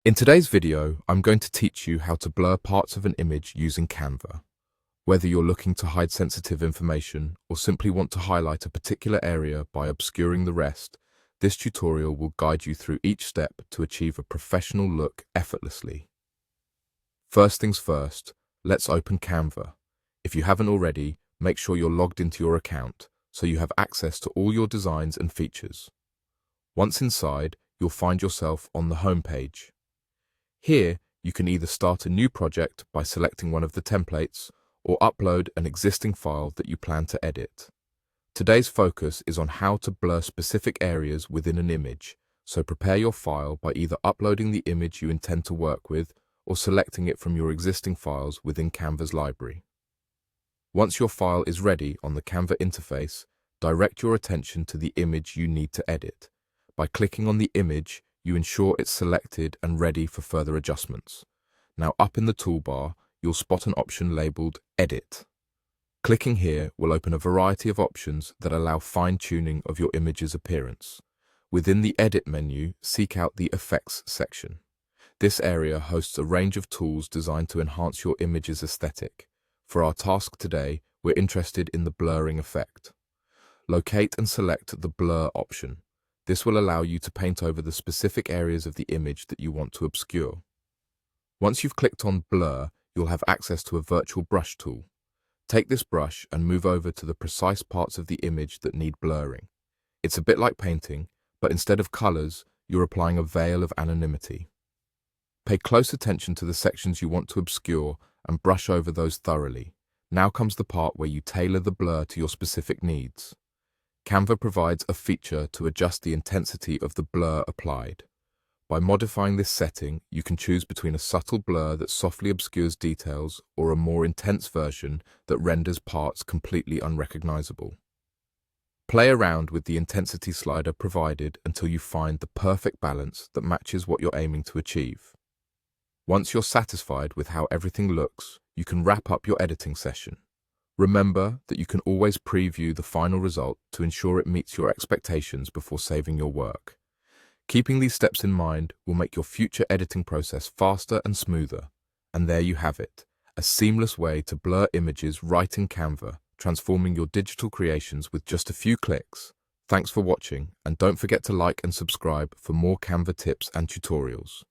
In today's video, I'm going to teach you how to blur parts of an image using Canva. Whether you're looking to hide sensitive information or simply want to highlight a particular area by obscuring the rest, this tutorial will guide you through each step to achieve a professional look effortlessly. First things first, let's open Canva. If you haven't already, make sure you're logged into your account so you have access to all your designs and features. Once inside, you'll find yourself on the home page. Here, you can either start a new project by selecting one of the templates or upload an existing file that you plan to edit. Today's focus is on how to blur specific areas within an image, so prepare your file by either uploading the image you intend to work with or selecting it from your existing files within Canva's library. Once your file is ready on the Canva interface, direct your attention to the image you need to edit. By clicking on the image, you ensure it's selected and ready for further adjustments. Now up in the toolbar, you'll spot an option labeled Edit. Clicking here will open a variety of options that allow fine-tuning of your image's appearance. Within the Edit menu, seek out the Effects section. This area hosts a range of tools designed to enhance your image's aesthetic. For our task today, we're interested in the blurring effect. Locate and select the Blur option. This will allow you to paint over the specific areas of the image that you want to obscure. Once you've clicked on Blur, you'll have access to a virtual brush tool. Take this brush and move over to the precise parts of the image that need blurring. It's a bit like painting, but instead of colors, you're applying a veil of anonymity. Pay close attention to the sections you want to obscure and brush over those thoroughly. Now comes the part where you tailor the blur to your specific needs. Canva provides a feature to adjust the intensity of the blur applied. By modifying this setting, you can choose between a subtle blur that softly obscures details or a more intense version that renders parts completely unrecognizable. Play around with the intensity slider provided until you find the perfect balance that matches what you're aiming to achieve. Once you're satisfied with how everything looks, you can wrap up your editing session. Remember that you can always preview the final result to ensure it meets your expectations before saving your work. Keeping these steps in mind will make your future editing process faster and smoother. And there you have it, a seamless way to blur images right in Canva, transforming your digital creations with just a few clicks. Thanks for watching, and don't forget to like and subscribe for more Canva tips and tutorials.